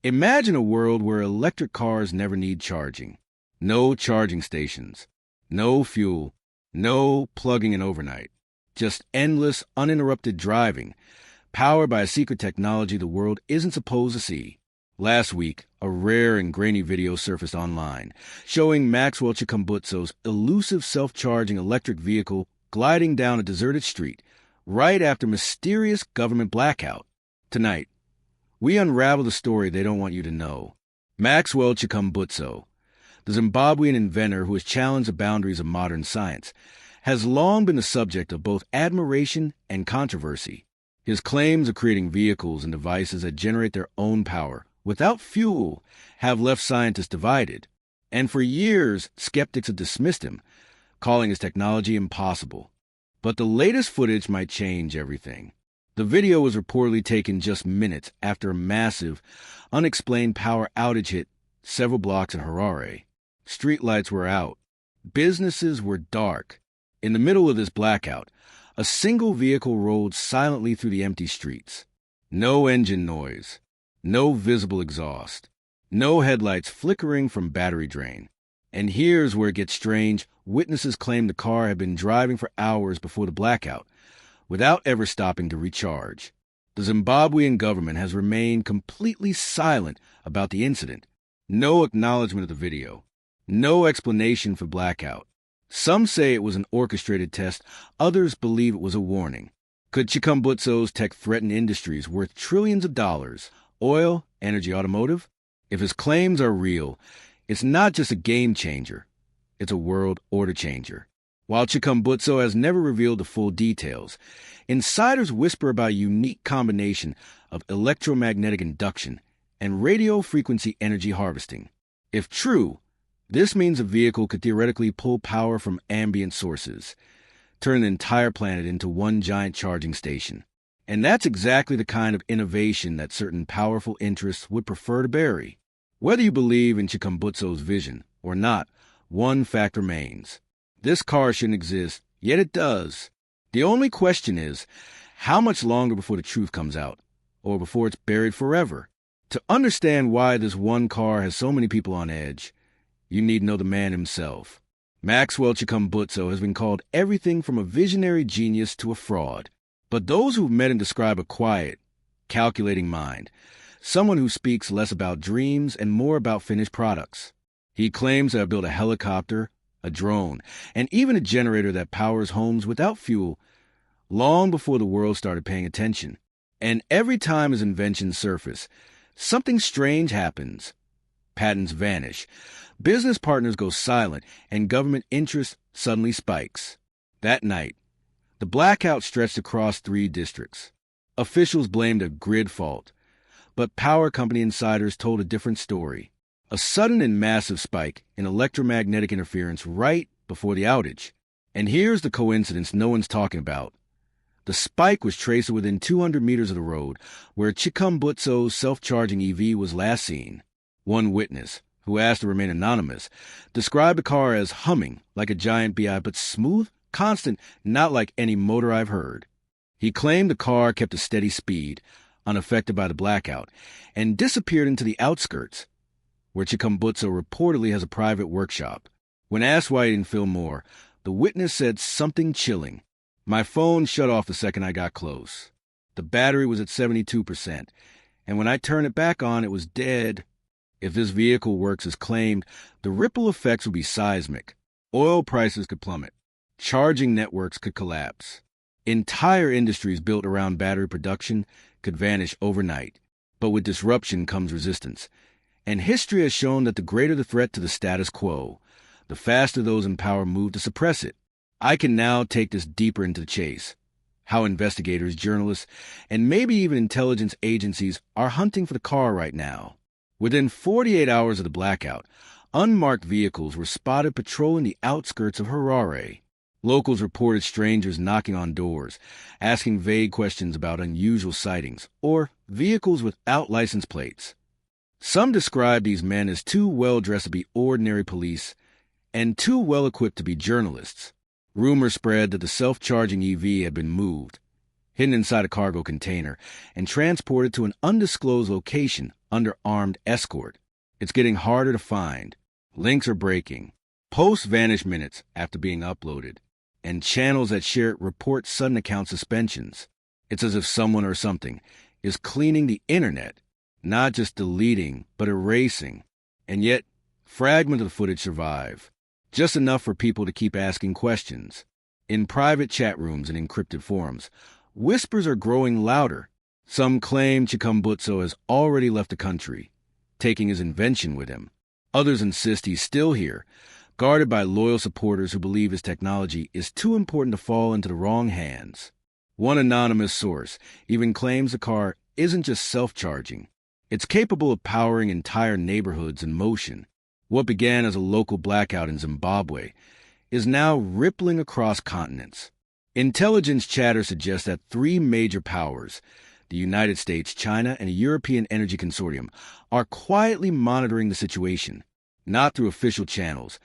Imagine a world where electric cars never need charging. No charging stations, no fuel, no plugging in overnight. Just endless, uninterrupted driving, powered by a secret technology the world isn't supposed to see. Last week, a rare and grainy video surfaced online, showing Maxwell Chikumbutso's elusive self-charging electric vehicle gliding down a deserted street right after mysterious government blackout. Tonight, we unravel the story they don't want you to know. Maxwell Chikumbutso, the Zimbabwean inventor who has challenged the boundaries of modern science, has long been the subject of both admiration and controversy. His claims of creating vehicles and devices that generate their own power without fuel have left scientists divided, and for years skeptics have dismissed him, calling his technology impossible. But the latest footage might change everything. The video was reportedly taken just minutes after a massive, unexplained power outage hit several blocks in Harare. Streetlights were out. Businesses were dark. In the middle of this blackout, a single vehicle rolled silently through the empty streets. No engine noise, no visible exhaust, no headlights flickering from battery drain. And here's where it gets strange. Witnesses claim the car had been driving for hours before the blackout, without ever stopping to recharge. The Zimbabwean government has remained completely silent about the incident. No acknowledgement of the video. No explanation for blackout. Some say it was an orchestrated test. Others believe it was a warning. Could Chikumbutso's tech threaten industries worth trillions of dollars? Oil, energy, automotive? If his claims are real, it's not just a game changer. It's a world order changer. While Chikumbutso has never revealed the full details, insiders whisper about a unique combination of electromagnetic induction and radio frequency energy harvesting. If true, this means a vehicle could theoretically pull power from ambient sources, turn the entire planet into one giant charging station. And that's exactly the kind of innovation that certain powerful interests would prefer to bury. Whether you believe in Chikumbutso's vision or not, one fact remains. This car shouldn't exist, yet it does. The only question is, how much longer before the truth comes out, or before it's buried forever? To understand why this one car has so many people on edge, you need to know the man himself. Maxwell Chikumbutso has been called everything from a visionary genius to a fraud. But those who've met him describe a quiet, calculating mind, someone who speaks less about dreams and more about finished products. He claims to have built a helicopter, a drone, and even a generator that powers homes without fuel long before the world started paying attention. And every time his inventions surface, something strange happens. Patents vanish, business partners go silent, and government interest suddenly spikes. That night, the blackout stretched across 3 districts. Officials blamed a grid fault, but power company insiders told a different story. A sudden and massive spike in electromagnetic interference right before the outage. And here's the coincidence no one's talking about. The spike was traced within 200 meters of the road where Chikumbutso's self-charging EV was last seen. One witness, who asked to remain anonymous, described the car as humming like a giant bee, but smooth, constant, not like any motor I've heard. He claimed the car kept a steady speed, unaffected by the blackout, and disappeared into the outskirts, where Chikumbutso reportedly has a private workshop. When asked why he didn't film more, the witness said something chilling. My phone shut off the second I got close. The battery was at 72%, and when I turned it back on, it was dead. If this vehicle works as claimed, the ripple effects would be seismic. Oil prices could plummet. Charging networks could collapse. Entire industries built around battery production could vanish overnight. But with disruption comes resistance. And history has shown that the greater the threat to the status quo, the faster those in power move to suppress it. I can now take this deeper into the chase. How investigators, journalists, and maybe even intelligence agencies are hunting for the car right now. Within 48 hours of the blackout, unmarked vehicles were spotted patrolling the outskirts of Harare. Locals reported strangers knocking on doors, asking vague questions about unusual sightings, or vehicles without license plates. Some describe these men as too well-dressed to be ordinary police and too well-equipped to be journalists. Rumors spread that the self-charging EV had been moved, hidden inside a cargo container, and transported to an undisclosed location under armed escort. It's getting harder to find. Links are breaking. Posts vanish minutes after being uploaded. And channels that share it report sudden account suspensions. It's as if someone or something is cleaning the internet, not just deleting, but erasing. And yet, fragments of the footage survive, just enough for people to keep asking questions. In private chat rooms and encrypted forums, whispers are growing louder. Some claim Chikumbutso has already left the country, taking his invention with him. Others insist he's still here, guarded by loyal supporters who believe his technology is too important to fall into the wrong hands. One anonymous source even claims the car isn't just self-charging. It's capable of powering entire neighborhoods in motion. What began as a local blackout in Zimbabwe is now rippling across continents. Intelligence chatter suggests that three major powers, the United States, China, and a European energy consortium, are quietly monitoring the situation, not through official channels,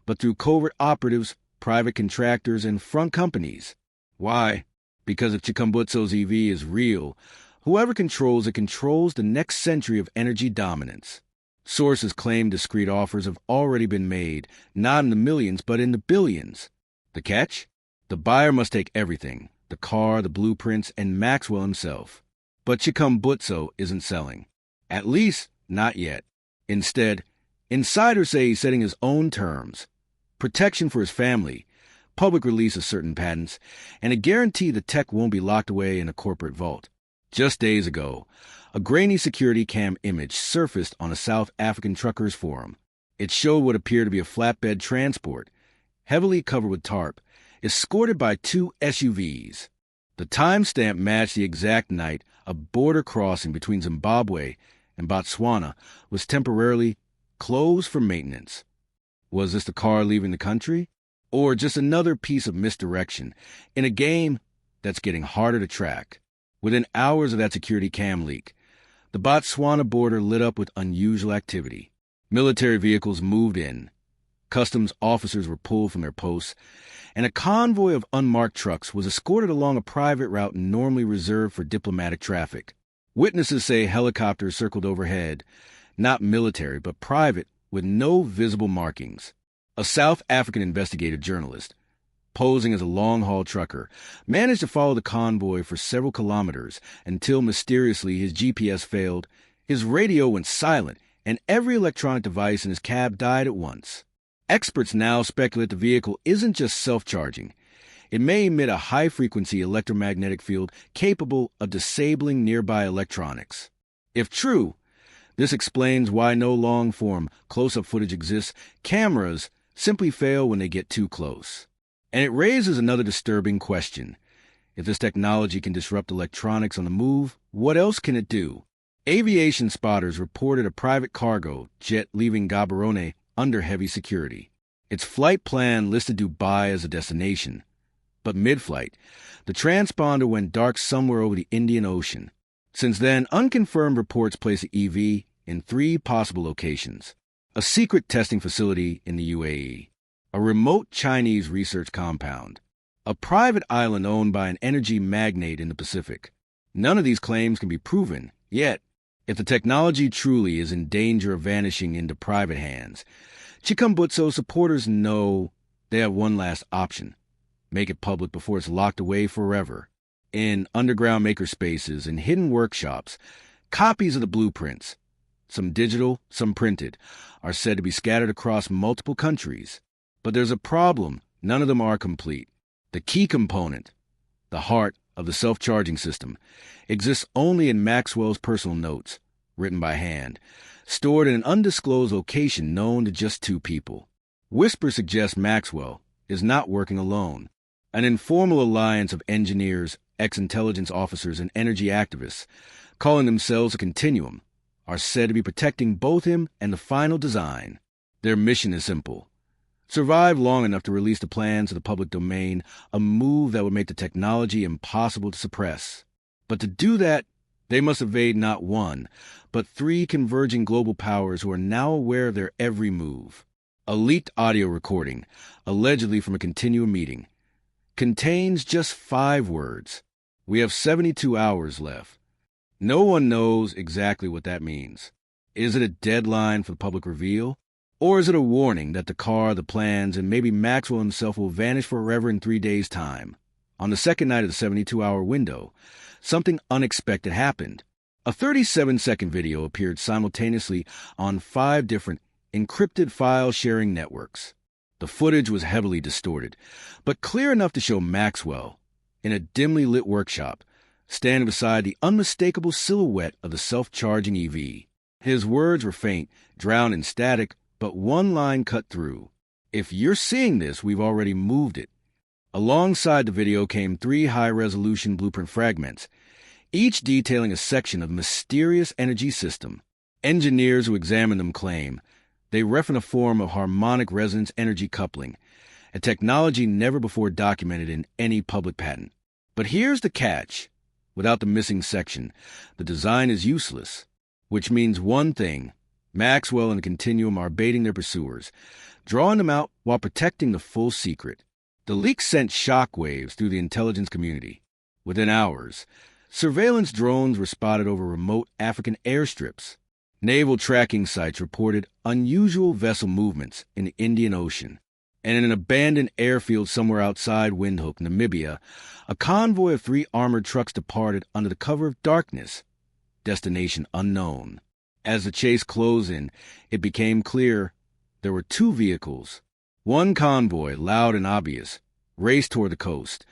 but through covert operatives, private contractors, and front companies. Why? Because if Chikumbutso's EV is real, whoever controls it controls the next century of energy dominance. Sources claim discreet offers have already been made, not in the millions, but in the billions. The catch? The buyer must take everything, the car, the blueprints, and Maxwell himself. But Chikumbutso isn't selling. At least, not yet. Instead, insiders say he's setting his own terms. Protection for his family, public release of certain patents, and a guarantee the tech won't be locked away in a corporate vault. Just days ago, a grainy security cam image surfaced on a South African truckers' forum. It showed what appeared to be a flatbed transport, heavily covered with tarp, escorted by two SUVs. The timestamp matched the exact night a border crossing between Zimbabwe and Botswana was temporarily closed for maintenance. Was this the car leaving the country? Or just another piece of misdirection in a game that's getting harder to track? Within hours of that security cam leak, the Botswana border lit up with unusual activity. Military vehicles moved in, customs officers were pulled from their posts, and a convoy of unmarked trucks was escorted along a private route normally reserved for diplomatic traffic. Witnesses say helicopters circled overhead, not military but private, with no visible markings. A South African investigative journalist, posing as a long-haul trucker, managed to follow the convoy for several kilometers until mysteriously his GPS failed, his radio went silent, and every electronic device in his cab died at once. Experts now speculate the vehicle isn't just self-charging. It may emit a high-frequency electromagnetic field capable of disabling nearby electronics. If true, this explains why no long-form, close-up footage exists. Cameras simply fail when they get too close. And it raises another disturbing question. If this technology can disrupt electronics on the move, what else can it do? Aviation spotters reported a private cargo jet leaving Gaborone under heavy security. Its flight plan listed Dubai as a destination. But mid-flight, the transponder went dark somewhere over the Indian Ocean. Since then, unconfirmed reports place the EV in three possible locations: a secret testing facility in the UAE, a remote Chinese research compound, a private island owned by an energy magnate in the Pacific. None of these claims can be proven, yet, if the technology truly is in danger of vanishing into private hands, Chikumbutso supporters know they have one last option: make it public before it's locked away forever. In underground makerspaces and hidden workshops, copies of the blueprints, some digital, some printed, are said to be scattered across multiple countries. But there's a problem. None of them are complete. The key component, the heart of the self-charging system, exists only in Maxwell's personal notes, written by hand, stored in an undisclosed location known to just two people. Whispers suggest Maxwell is not working alone. An informal alliance of engineers, ex-intelligence officers, and energy activists, calling themselves a continuum, are said to be protecting both him and the final design. Their mission is simple: survive long enough to release the plans to the public domain, a move that would make the technology impossible to suppress. But to do that, they must evade not one, but three converging global powers who are now aware of their every move. A leaked audio recording, allegedly from a continuum meeting, contains just 5 words. We have 72 hours left. No one knows exactly what that means. Is it a deadline for the public reveal? Or is it a warning that the car, the plans, and maybe Maxwell himself will vanish forever in 3 days' time? On the second night of the 72-hour window, something unexpected happened. A 37-second video appeared simultaneously on 5 different encrypted file-sharing networks. The footage was heavily distorted, but clear enough to show Maxwell, in a dimly lit workshop, standing beside the unmistakable silhouette of the self-charging EV. His words were faint, drowned in static, but one line cut through. "If you're seeing this, we've already moved it." Alongside the video came 3 high-resolution blueprint fragments, each detailing a section of the mysterious energy system. Engineers who examined them claim they reference a form of harmonic resonance energy coupling, a technology never before documented in any public patent. But here's the catch. Without the missing section, the design is useless, which means one thing: Maxwell and the Continuum are baiting their pursuers, drawing them out while protecting the full secret. The leak sent shockwaves through the intelligence community. Within hours, surveillance drones were spotted over remote African airstrips. Naval tracking sites reported unusual vessel movements in the Indian Ocean. And in an abandoned airfield somewhere outside Windhoek, Namibia, a convoy of 3 armored trucks departed under the cover of darkness, destination unknown. As the chase closed in, it became clear there were 2 vehicles. One convoy, loud and obvious, raced toward the coast,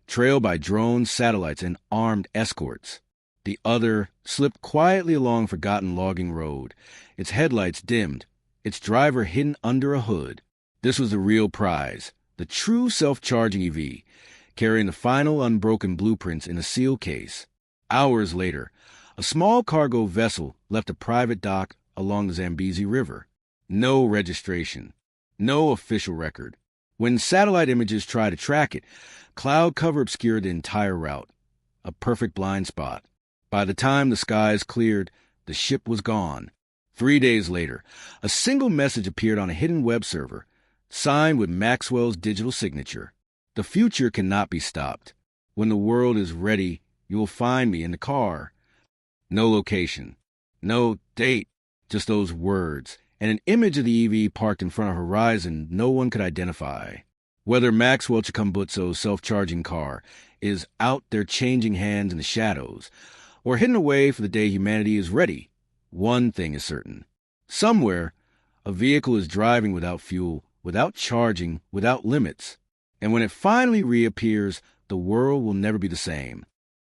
trailed by drones, satellites, and armed escorts. The other slipped quietly along forgotten logging road, its headlights dimmed, its driver hidden under a hood. This was the real prize, the true self-charging EV, carrying the final unbroken blueprints in a seal case. Hours later, a small cargo vessel left a private dock along the Zambezi River. No registration, no official record. When satellite images tried to track it, cloud cover obscured the entire route, a perfect blind spot. By the time the skies cleared, the ship was gone. 3 days later, a single message appeared on a hidden web server, signed with Maxwell's digital signature. "The future cannot be stopped. When the world is ready, you will find me in the car." No location, no date, just those words, and an image of the EV parked in front of a horizon no one could identify. Whether Maxwell Chikumbutso's self-charging car is out there changing hands in the shadows, or hidden away for the day humanity is ready, one thing is certain. Somewhere, a vehicle is driving without fuel, without charging, without limits. And when it finally reappears, the world will never be the same.